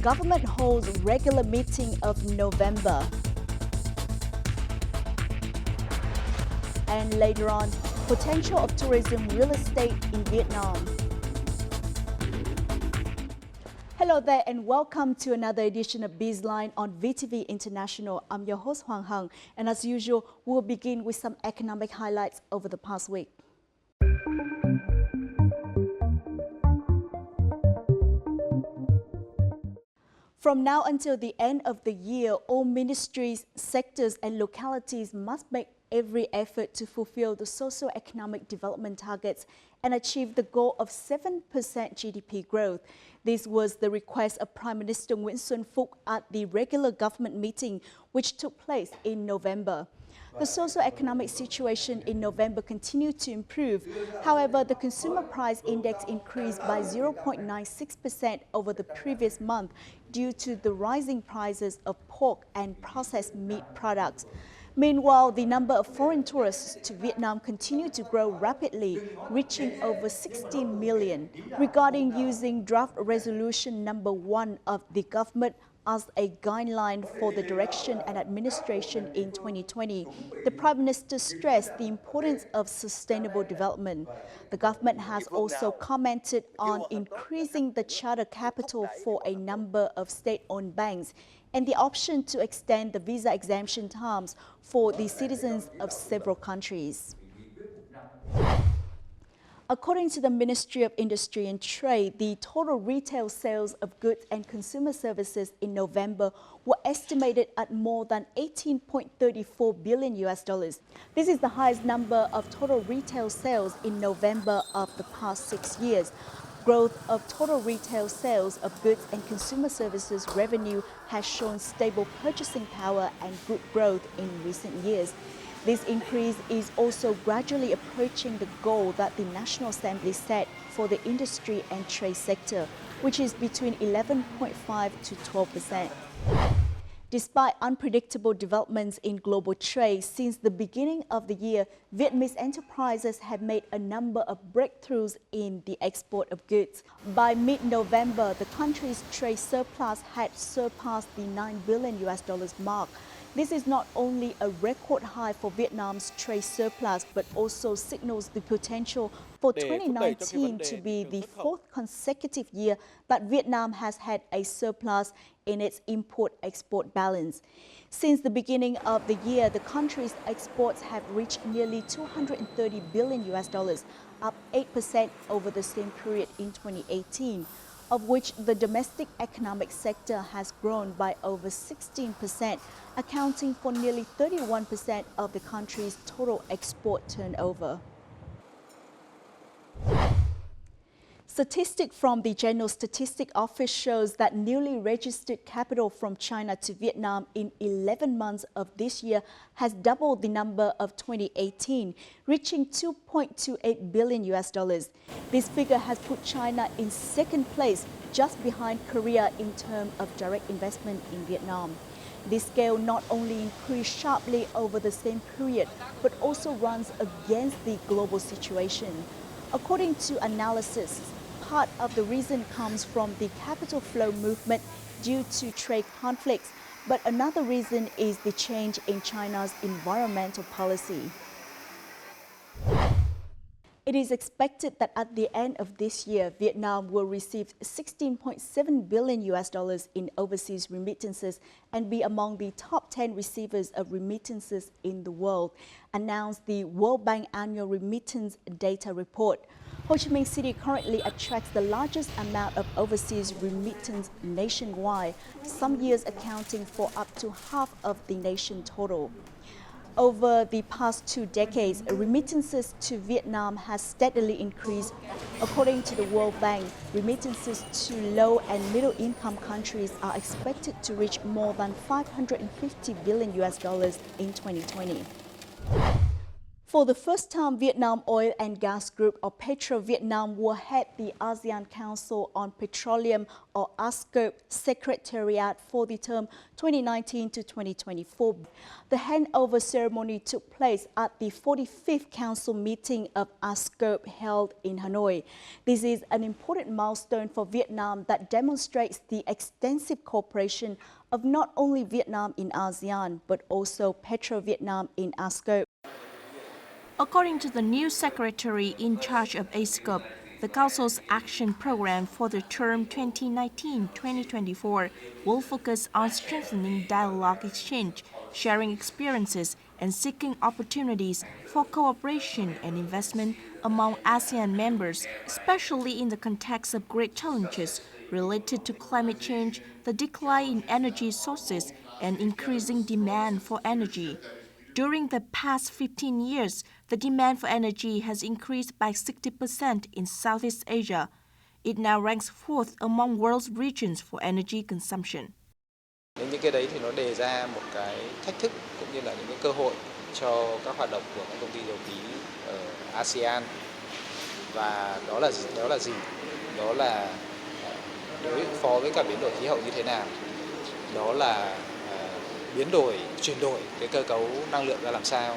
Government holds regular meeting of November. And later on, potential of tourism real estate in Vietnam. Hello there and welcome to another edition of BizLine on VTV International. I'm your host Hoàng Hằng, and as usual, we'll begin with some economic highlights over the past week. From now until the end of the year, all ministries, sectors and localities must make every effort to fulfill the socio-economic development targets and achieve the goal of 7% GDP growth. This was the request of Prime Minister Nguyễn Xuân Phúc at the regular government meeting, which took place in November. The socio-economic situation in November continued to improve. However, the consumer price index increased by 0.96% over the previous month due to the rising prices of pork and processed meat products. Meanwhile, the number of foreign tourists to Vietnam continued to grow rapidly, reaching over 16 million. Regarding using draft resolution number 1 of the government as a guideline for the direction and administration in 2020, the Prime Minister stressed the importance of sustainable development. The government has also commented on increasing the charter capital for a number of state-owned banks and the option to extend the visa exemption terms for the citizens of several countries. According to the Ministry of Industry and Trade, the total retail sales of goods and consumer services in November were estimated at more than $18.34 billion. This is the highest number of total retail sales in November of the past 6 years. Growth of total retail sales of goods and consumer services revenue has shown stable purchasing power and good growth in recent years. This increase is also gradually approaching the goal that the National Assembly set for the industry and trade sector, which is between 11.5 to 12%. Despite unpredictable developments in global trade, since the beginning of the year, Vietnamese enterprises have made a number of breakthroughs in the export of goods. By mid-November, the country's trade surplus had surpassed the $9 billion mark. This is not only a record high for Vietnam's trade surplus, but also signals the potential for 2019 to be the fourth consecutive year that Vietnam has had a surplus in its import-export balance. Since the beginning of the year, the country's exports have reached nearly $230 billion, up 8% over the same period in 2018. Of which the domestic economic sector has grown by over 16%, accounting for nearly 31% of the country's total export turnover. Statistics from the General Statistics Office shows that newly registered capital from China to Vietnam in 11 months of this year has doubled the number of 2018, reaching $2.28 billion. This figure has put China in second place, just behind Korea in terms of direct investment in Vietnam. This scale not only increased sharply over the same period, but also runs against the global situation. According to analysis, part of the reason comes from the capital flow movement due to trade conflicts, but another reason is the change in China's environmental policy. It is expected that at the end of this year, Vietnam will receive $16.7 billion in overseas remittances and be among the top 10 receivers of remittances in the world, announced the World Bank Annual Remittance Data Report. Ho Chi Minh City currently attracts the largest amount of overseas remittance nationwide, some years accounting for up to half of the nation total. Over the past 2 decades, remittances to Vietnam has steadily increased. According to the World Bank, remittances to low and middle income countries are expected to reach more than $550 billion in 2020. For the first time, Vietnam Oil and Gas Group or Petro Vietnam will head the ASEAN Council on Petroleum or ASCOP Secretariat for the term 2019 to 2024. The handover ceremony took place at the 45th Council meeting of ASCOP held in Hanoi. This is an important milestone for Vietnam that demonstrates the extensive cooperation of not only Vietnam in ASEAN, but also Petro Vietnam in ASCOP. According to the new secretary in charge of ASCOP, the Council's action program for the term 2019-2024 will focus on strengthening dialogue exchange, sharing experiences, and seeking opportunities for cooperation and investment among ASEAN members, especially in the context of great challenges related to climate change, the decline in energy sources, and increasing demand for energy. During the past 15 years, the demand for energy has increased by 60% in Southeast Asia. It now ranks fourth among world's regions for energy consumption. Những cái đấy thì nó đề ra một cái thách thức cũng như là những cái cơ hội cho các hoạt động của các công ty dầu khí ở ASEAN. Và đó là gì? Đó là đối phó với cả biến đổi khí hậu như thế nào? Đó là chuyển đổi cái cơ cấu năng lượng ra làm sao,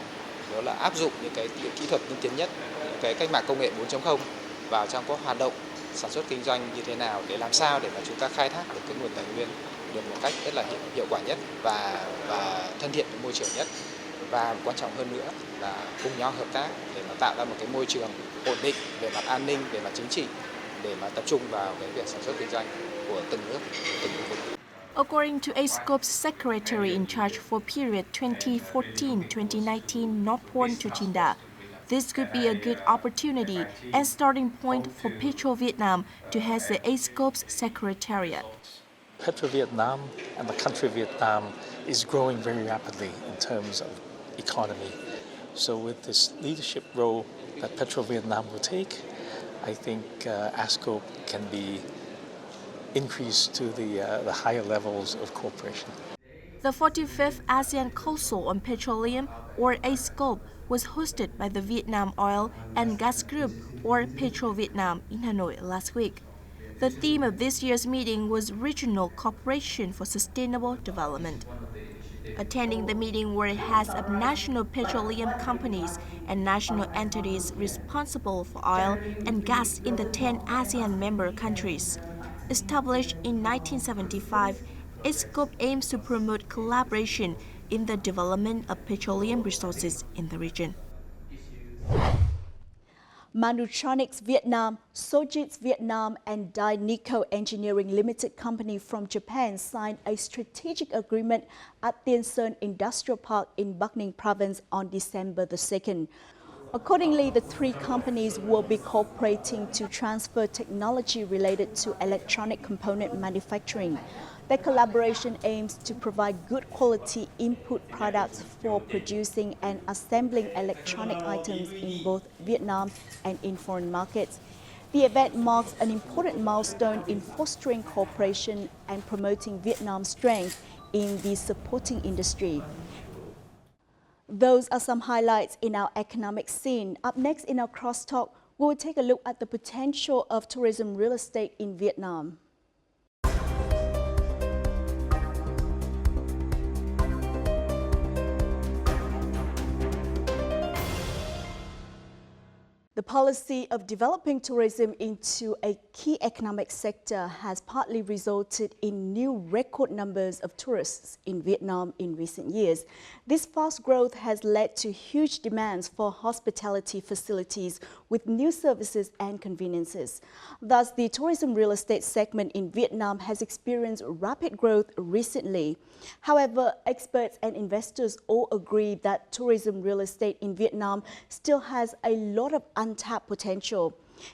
đó là áp dụng những cái kỹ thuật tiên tiến nhất, những cái cách mạng công nghệ 4.0 vào trong các hoạt động sản xuất kinh doanh như thế nào để làm sao để mà chúng ta khai thác được cái nguồn tài nguyên được một cách rất là hiệu quả nhất và thân thiện với môi trường nhất, và quan trọng hơn nữa là cùng nhau hợp tác để mà tạo ra một cái môi trường ổn định về mặt an ninh, về mặt chính trị để mà tập trung vào cái việc sản xuất kinh doanh của từng nước, từng khu vực. According to ASCOP's secretary in charge for period 2014-2019 Northporn Chuchinda, this could be a good opportunity and starting point for Petro Vietnam to head the ASCOP's secretariat. Petro Vietnam and the country Vietnam is growing very rapidly in terms of economy. So with this leadership role that Petro Vietnam will take, I think ASCOP can be increase to the higher levels of cooperation. The 45th ASEAN Council on Petroleum, or ASCOP, was hosted by the Vietnam Oil and Gas Group, or Petro Vietnam, in Hanoi last week. The theme of this year's meeting was Regional Cooperation for Sustainable Development. Attending the meeting were heads of national petroleum companies and national entities responsible for oil and gas in the 10 ASEAN member countries. Established in 1975, ASCOP aims to promote collaboration in the development of petroleum resources in the region. Manutronics Vietnam, Sojitz Vietnam, and Dai Nico Engineering Limited Company from Japan signed a strategic agreement at Tiên Sơn Industrial Park in Bắc Ninh Province on December the 2nd. Accordingly, the three companies will be cooperating to transfer technology related to electronic component manufacturing. Their collaboration aims to provide good quality input products for producing and assembling electronic items in both Vietnam and in foreign markets. The event marks an important milestone in fostering cooperation and promoting Vietnam's strength in the supporting industry. Those are some highlights in our economic scene. Up next in our crosstalk, we will take a look at the potential of tourism real estate in Vietnam. The policy of developing tourism into a key economic sector has partly resulted in new record numbers of tourists in Vietnam in recent years. This fast growth has led to huge demands for hospitality facilities with new services and conveniences. Thus, the tourism real estate segment in Vietnam has experienced rapid growth recently. However, experts and investors all agree that tourism real estate in Vietnam still has a lot of untapped potential.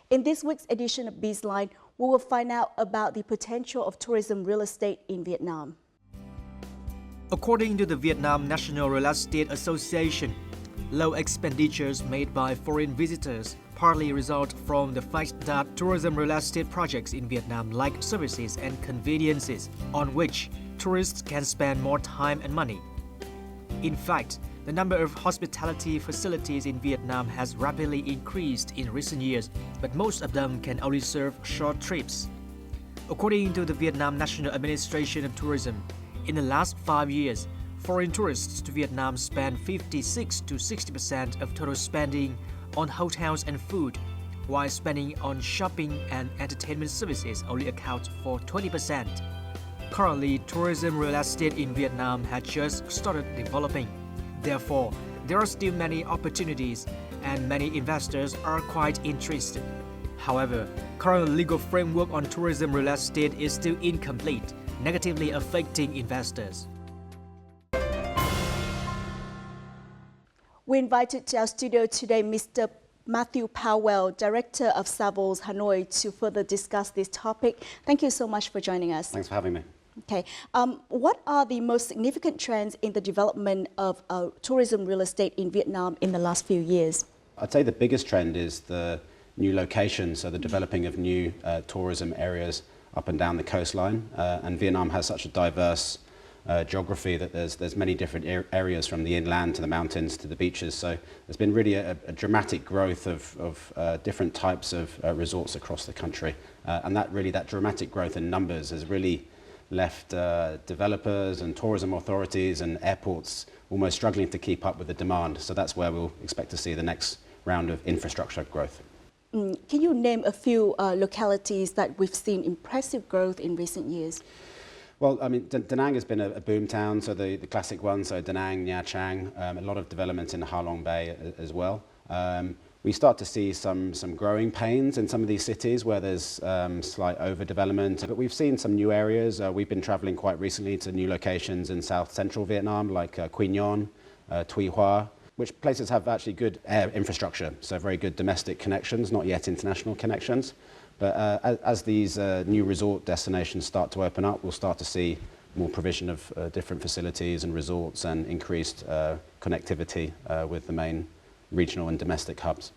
In this week's edition of BizLine, we will find out about the potential of tourism real estate in Vietnam. According to the Vietnam National Real Estate Association, low expenditures made by foreign visitors partly result from the fact that tourism real estate projects in Vietnam lack services and conveniences on which tourists can spend more time and money. In fact, The number of hospitality facilities in Vietnam has rapidly increased in recent years, but most of them can only serve short trips. According to the Vietnam National Administration of Tourism, in the last 5 years, foreign tourists to Vietnam spend 56 to 60% of total spending on hotels and food, while spending on shopping and entertainment services only accounts for 20%. Currently, tourism real estate in Vietnam has just started developing. Therefore, there are still many opportunities and many investors are quite interested. However, current legal framework on tourism real estate is still incomplete, negatively affecting investors. We invited to our studio today Mr. Matthew Powell, Director of Savills Hanoi, to further discuss this topic. Thank you so much for joining us. Thanks for having me. Okay. What are the most significant trends in the development of tourism real estate in Vietnam in the last few years? I'd say the biggest trend is the new locations, so the developing of new tourism areas up and down the coastline. And Vietnam has such a diverse geography that there's many different areas, from the inland to the mountains to the beaches. So there's been really a dramatic growth of different types of resorts across the country. And that dramatic growth in numbers has really left developers and tourism authorities and airports almost struggling to keep up with the demand. So that's where we'll expect to see the next round of infrastructure growth. Can you name a few localities that we've seen impressive growth in recent years? Well, I mean, Da Nang has been a boom town, so the classic ones, so Da Nang, Nha Trang, a lot of development in Ha Long Bay as well. We start to see some growing pains in some of these cities where there's slight overdevelopment. But we've seen some new areas. We've been traveling quite recently to new locations in south-central Vietnam, like Quy Nhon, Tuy Hoa, which places have actually good air infrastructure, so very good domestic connections, not yet international connections. But as these new resort destinations start to open up, we'll start to see more provision of different facilities and resorts and increased connectivity with the main regional and domestic hubs.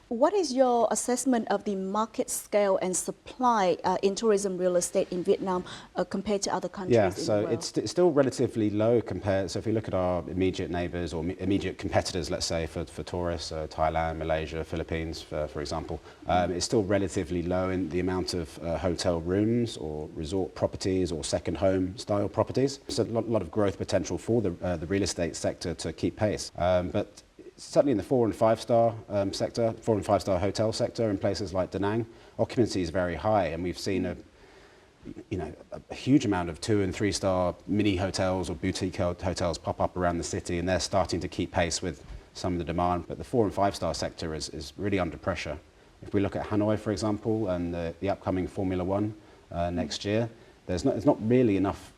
What is your assessment of the market scale and supply in tourism real estate in Vietnam compared to other countries in the world? It's still relatively low compared. So if you look at our immediate neighbours or immediate competitors, let's say for tourists, Thailand, Malaysia, Philippines, for example, it's still relatively low in the amount of hotel rooms or resort properties or second home style properties. So a lot of growth potential for the real estate sector to keep pace. But certainly in the 4 and 5 star sector, 4 and 5 star hotel sector in places like Da Nang, occupancy is very high, and we've seen a huge amount of 2 and 3 star mini hotels or boutique hotels pop up around the city, and they're starting to keep pace with some of the demand. But the 4 and 5 star sector is really under pressure. If we look at Hanoi, for example, and the upcoming Formula One next year, there's not really enough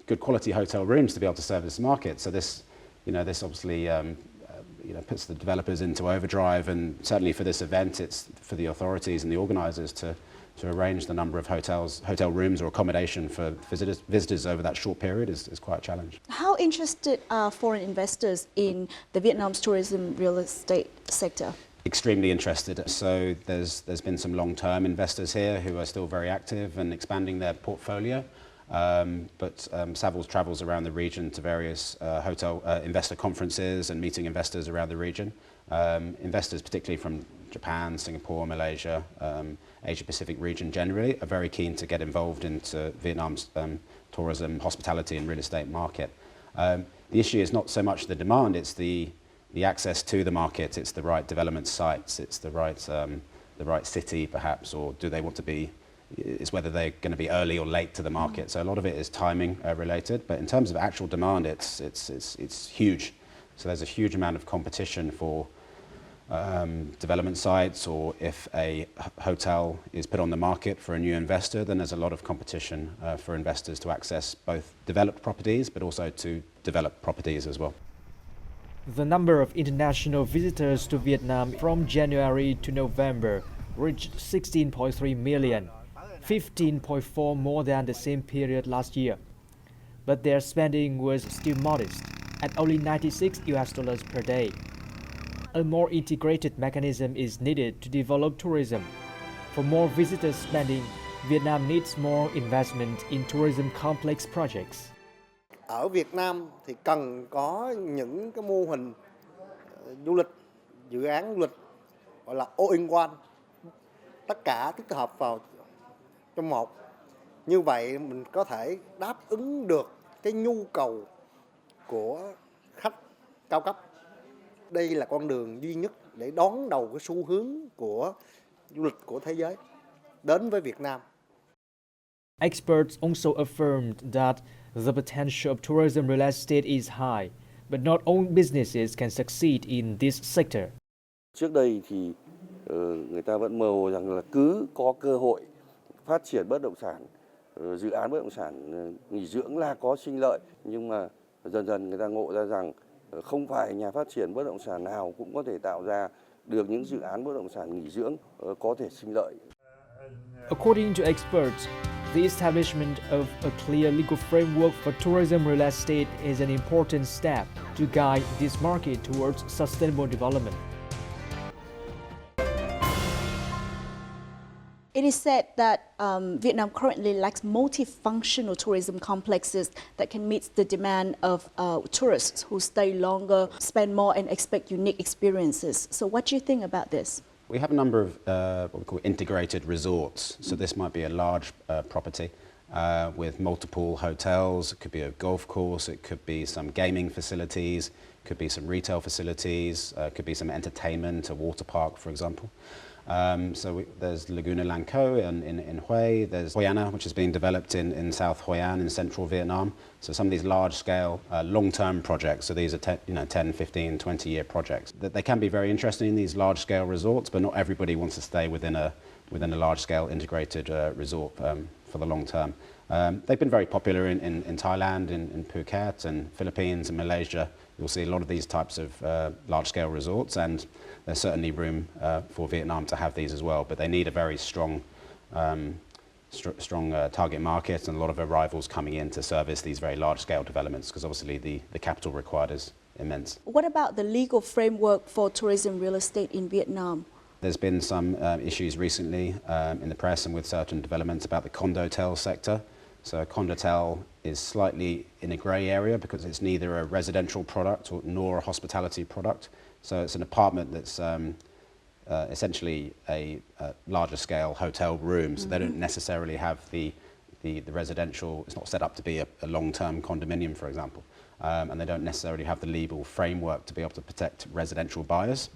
good quality hotel rooms to be able to serve this market. So this obviously puts the developers into overdrive, and certainly for this event, it's for the authorities and the organisers to arrange the number of hotel rooms or accommodation for visitors over that short period is quite a challenge. How interested are foreign investors in the Vietnam's tourism real estate sector? Extremely interested. So there's been some long-term investors here who are still very active and expanding their portfolio. But Savills travels around the region to various hotel investor conferences and meeting investors around the region. Investors, particularly from Japan, Singapore, Malaysia, Asia-Pacific region generally, are very keen to get involved into Vietnam's tourism, hospitality and real estate market. The issue is not so much the demand, it's the access to the market, it's the right development sites, it's the right city perhaps, or do they want to be, is whether they're going to be early or late to the market. So a lot of it is timing related, but in terms of actual demand, it's huge. So there's a huge amount of competition for development sites, or if a hotel is put on the market for a new investor, then there's a lot of competition for investors to access both developed properties, but also to develop properties as well. The number of international visitors to Vietnam from January to November reached 16.3 million. 15.4 more than the same period last year. But their spending was still modest, at only $96 per day. A more integrated mechanism is needed to develop tourism. For more visitor spending, Vietnam needs more investment in tourism complex projects. Ở Việt Nam thì cần có những cái mô hình du lịch, dự án du lịch gọi là all-in-one, tất cả tích hợp vào trong một. Như vậy mình có thể đáp ứng được cái nhu cầu của khách cao cấp. Đây là con đường duy nhất để đón đầu cái xu hướng của du lịch của thế giới đến với Việt Nam. Experts also affirmed that the potential of tourism real estate is high, but not all businesses can succeed in this sector. Trước đây thì người ta vẫn mơ hồ rằng là cứ có cơ hội phát triển bất động sản, dự án bất động sản nghỉ dưỡng là có sinh lợi, nhưng mà dần dần người ta ngộ ra rằng không phải nhà phát triển bất động sản nào cũng có thể tạo ra được những dự án bất động sản nghỉ dưỡng có thể sinh lợi. According to experts, the establishment of a clear legal framework for tourism real estate is an important step to guide this market towards sustainable development. It is said that Vietnam currently lacks multifunctional tourism complexes that can meet the demand of tourists who stay longer, spend more, and expect unique experiences. So what do you think about this? We have a number of what we call integrated resorts. So this might be a large property with multiple hotels. It could be a golf course. It could be some gaming facilities. Could be some retail facilities. Could be some entertainment, a water park, for example. There's Laguna Lang Co in Hue. There's Hoi An, which is being developed in South Hoi An in central Vietnam. So some of these large-scale, long-term projects, so these are 10, 15, 20-year projects. They can be very interesting, these large-scale resorts, but not everybody wants to stay within a large-scale integrated resort for the long term. They've been very popular in Thailand, in Phuket, and Philippines and Malaysia. You'll see a lot of these types of large-scale resorts, and there's certainly room for Vietnam to have these as well. But they need a very strong target market and a lot of arrivals coming in to service these very large-scale developments, because obviously the capital required is immense. What about the legal framework for tourism real estate in Vietnam? There's been some issues recently in the press and with certain developments about the condotel sector. So a condotel is slightly in a grey area because it's neither a residential product nor a hospitality product. So it's an apartment that's essentially a larger scale hotel room. So they don't necessarily have the residential, it's not set up to be a long-term condominium, for example. And they don't necessarily have the legal framework to be able to protect residential buyers.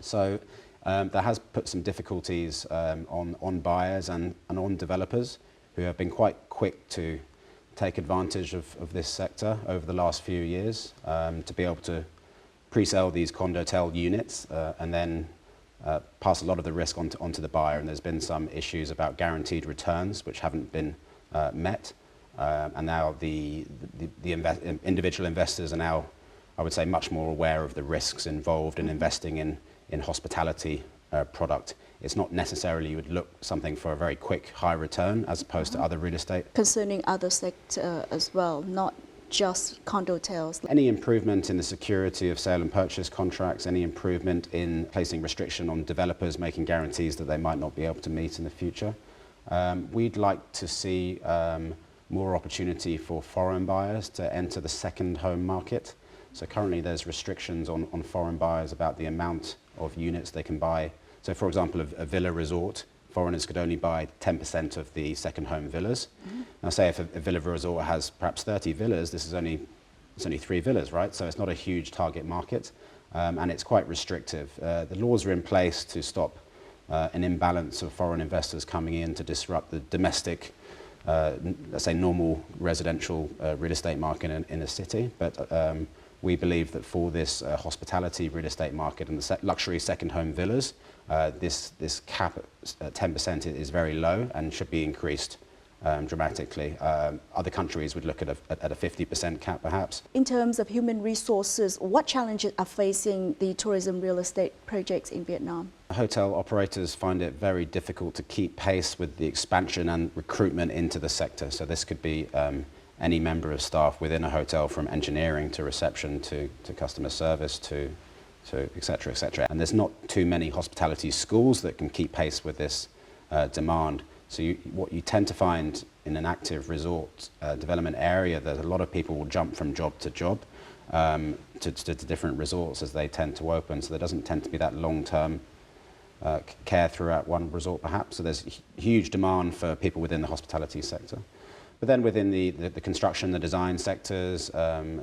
So that has put some difficulties on buyers and on developers who have been quite quick to take advantage of this sector over the last few years to be able to pre-sell these condotel units and then pass a lot of the risk onto the buyer. And there's been some issues about guaranteed returns which haven't been met. And now the individual investors are now, I would say, much more aware of the risks involved in investing in hospitality product. It's not necessarily you would look something for a very quick high return as opposed to other real estate. Concerning other sector as well, not just condotels. Any improvement in the security of sale and purchase contracts, any improvement in placing restriction on developers making guarantees that they might not be able to meet in the future. We'd like to see more opportunity for foreign buyers to enter the second home market. So currently there's restrictions on foreign buyers about the amount of units they can buy. So for example, a villa resort, foreigners could only buy 10% of the second home villas. Now say if a villa resort has perhaps 30 villas, it's only 3 villas, right? So it's not a huge target market and it's quite restrictive. The laws are in place to stop an imbalance of foreign investors coming in to disrupt the domestic, let's say normal residential real estate market in a city. But we believe that for this hospitality real estate market and the luxury second home villas, this cap at 10% is very low and should be increased dramatically. Other countries would look at a 50% cap perhaps. In terms of human resources, what challenges are facing the tourism real estate projects in Vietnam? Hotel operators find it very difficult to keep pace with the expansion and recruitment into the sector. So this could be any member of staff within a hotel, from engineering to reception to customer service to et cetera, et cetera. And there's not too many hospitality schools that can keep pace with this demand. So what you tend to find in an active resort development area, that a lot of people will jump from job to job to different resorts as they tend to open. So there doesn't tend to be that long-term care throughout one resort perhaps. So there's huge demand for people within the hospitality sector. But then within the construction, the design sectors,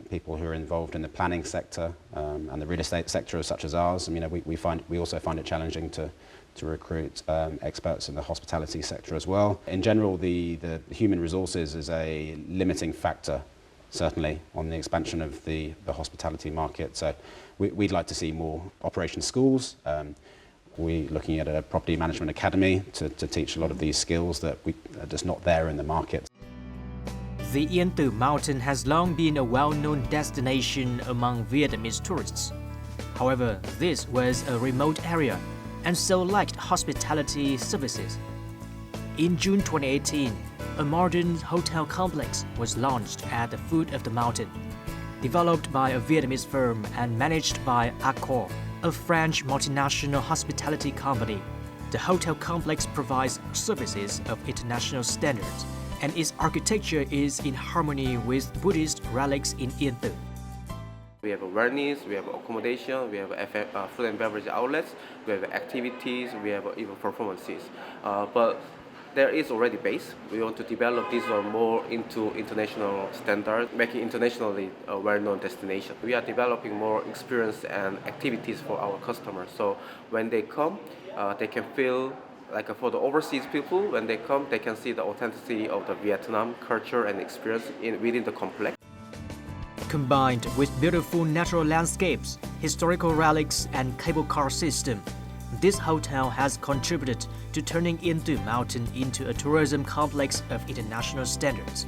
people who are involved in the planning sector and the real estate sector such as ours, I mean, we also find it challenging to recruit experts in the hospitality sector as well. In general, the human resources is a limiting factor, certainly, on the expansion of the hospitality market. So we'd like to see more operation schools. We're looking at a property management academy to teach a lot of these skills that are just not there in the market. The Yên Tử mountain has long been a well-known destination among Vietnamese tourists. However, this was a remote area and so lacked hospitality services. In June 2018, a modern hotel complex was launched at the foot of the mountain. Developed by a Vietnamese firm and managed by Accor, a French multinational hospitality company, the hotel complex provides services of international standards, and its architecture is in harmony with Buddhist relics in Yên Tử. We have awareness, we have accommodation, we have food and beverage outlets, we have activities, we have even performances. But there is already base. We want to develop this more into international standards, making internationally a well-known destination. We are developing more experience and activities for our customers. So when they come, they can feel like for the overseas people, when they come, they can see the authenticity of the Vietnam culture and experience within the complex. Combined with beautiful natural landscapes, historical relics, and cable car system, this hotel has contributed to turning Yên Tử Mountain into a tourism complex of international standards.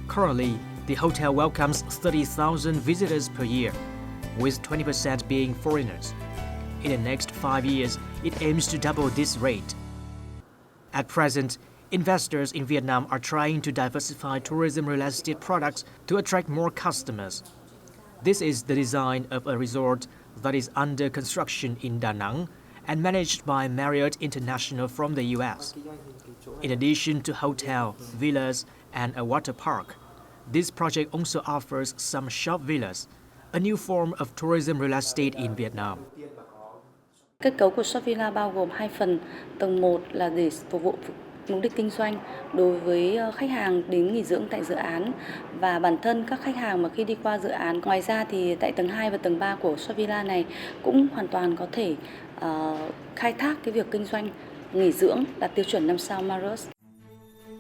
Currently, the hotel welcomes 30,000 visitors per year, with 20% being foreigners. In the next 5 years, it aims to double this rate. At present, investors in Vietnam are trying to diversify tourism real estate products to attract more customers. This is the design of a resort that is under construction in Da Nang and managed by Marriott International from the US. In addition to hotel, villas, and a water park, this project also offers some shop villas, a new form of tourism real estate in Vietnam. Kết cấu của shop villa bao gồm 2 phần. Tầng 1 là để phục vụ mục đích kinh doanh đối với khách hàng đến nghỉ dưỡng tại dự án và bản thân các khách hàng mà khi đi qua dự án. Ngoài ra thì tại tầng 2 và tầng 3 của shop villa này cũng hoàn toàn có thể khai thác cái việc kinh doanh nghỉ dưỡng đạt tiêu chuẩn 5 sao Marriott.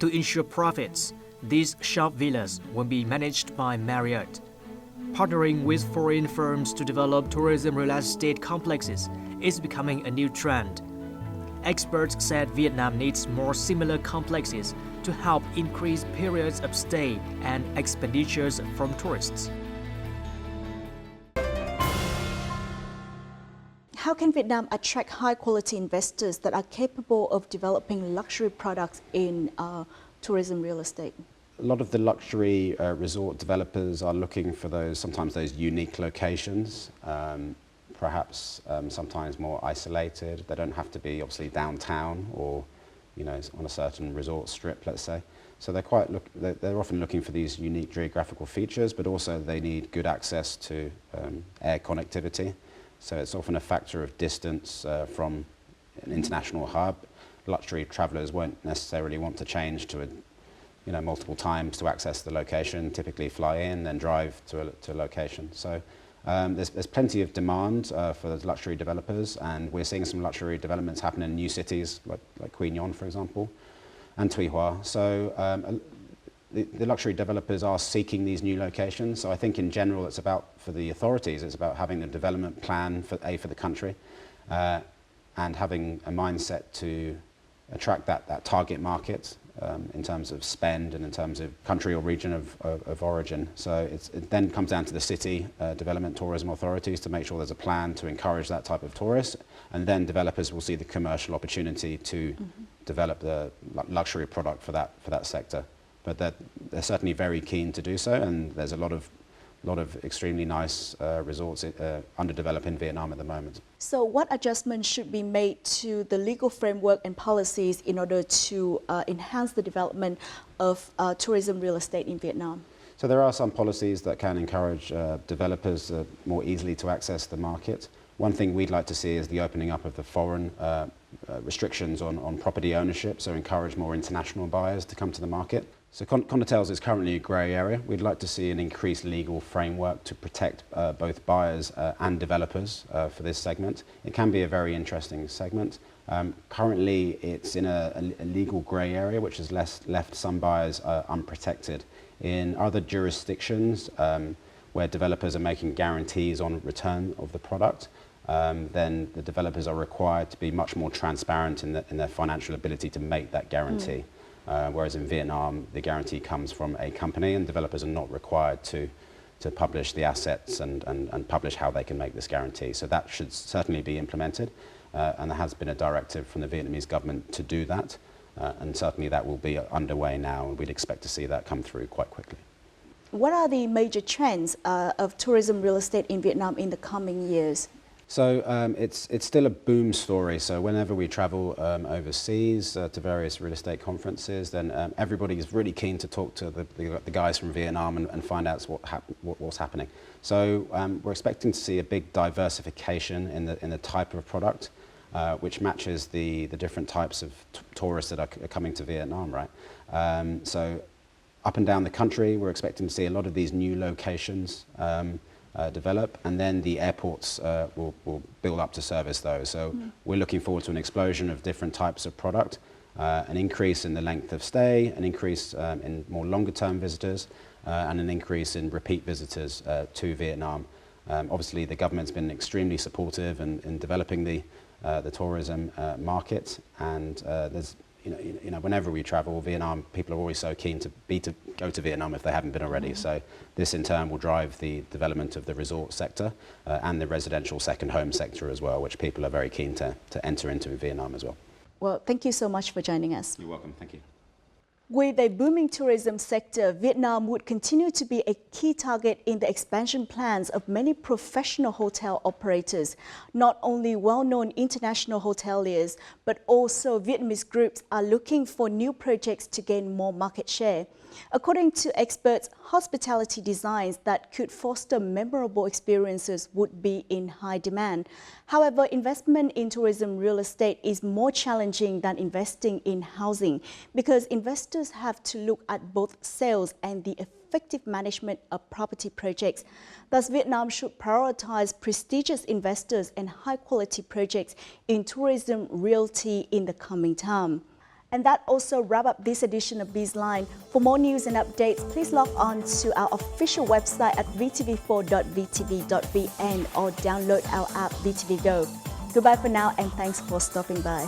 To ensure profits, these shop villas will be managed by Marriott. Partnering with foreign firms to develop tourism real estate complexes is becoming a new trend. Experts said Vietnam needs more similar complexes to help increase periods of stay and expenditures from tourists. How can Vietnam attract high-quality investors that are capable of developing luxury products in tourism real estate? A lot of the luxury resort developers are looking for sometimes those unique locations, perhaps sometimes more isolated. They don't have to be obviously downtown or, on a certain resort strip, let's say. So they're often looking for these unique geographical features, but also they need good access to air connectivity. So it's often a factor of distance from an international hub. Luxury travelers won't necessarily want to change to multiple times to access the location, typically fly in, then drive to a location. So there's plenty of demand for those luxury developers, and we're seeing some luxury developments happen in new cities, like Quy Nhon, for example, and Tuy Hoa. So the luxury developers are seeking these new locations. So I think in general for the authorities, it's about having a development plan for the country and having a mindset to attract that target market in terms of spend and in terms of country or region of origin. So it then comes down to the city development tourism authorities to make sure there's a plan to encourage that type of tourist, and then developers will see the commercial opportunity to develop the luxury product for that sector. But they're certainly very keen to do so, and there's a lot of lot of extremely nice resorts underdeveloped in Vietnam at the moment. So what adjustments should be made to the legal framework and policies in order to enhance the development of tourism real estate in Vietnam? So there are some policies that can encourage developers more easily to access the market. One thing we'd like to see is the opening up of the foreign restrictions on property ownership, so encourage more international buyers to come to the market. So Condotels is currently a grey area. We'd like to see an increased legal framework to protect both buyers and developers for this segment. It can be a very interesting segment. Currently it's in a legal grey area which has left some buyers unprotected. In other jurisdictions where developers are making guarantees on return of the product, then the developers are required to be much more transparent in their financial ability to make that guarantee. Whereas in Vietnam, the guarantee comes from a company and developers are not required to publish the assets and publish how they can make this guarantee. So that should certainly be implemented. And there has been a directive from the Vietnamese government to do that. And certainly that will be underway now, and we'd expect to see that come through quite quickly. What are the major trends of tourism real estate in Vietnam in the coming years? So it's still a boom story. So whenever we travel overseas to various real estate conferences, then everybody is really keen to talk to the guys from Vietnam and find out what's happening. So we're expecting to see a big diversification in the type of product, which matches the different types of tourists that are coming to Vietnam, right? So up and down the country, we're expecting to see a lot of these new locations develop, and then the airports will build up to service those. So we're looking forward to an explosion of different types of product, an increase in the length of stay, an increase in more longer term visitors, and an increase in repeat visitors to Vietnam. Obviously the government's been extremely supportive in developing the tourism market, and there's whenever we travel Vietnam, people are always so keen to go to Vietnam if they haven't been already. So this in turn will drive the development of the resort sector and the residential second home sector as well, which people are very keen to enter into in Vietnam as well. Well, thank you so much for joining us. You're welcome. Thank you. With a booming tourism sector, Vietnam would continue to be a key target in the expansion plans of many professional hotel operators. Not only well-known international hoteliers, but also Vietnamese groups are looking for new projects to gain more market share. According to experts, hospitality designs that could foster memorable experiences would be in high demand. However, investment in tourism real estate is more challenging than investing in housing because investors have to look at both sales and the effective management of property projects. Thus, Vietnam should prioritize prestigious investors and high-quality projects in tourism realty in the coming time. And that also wraps up this edition of BizLine. For more news and updates, please log on to our official website at vtv4.vtv.vn or download our app VTV Go. Goodbye for now, and thanks for stopping by.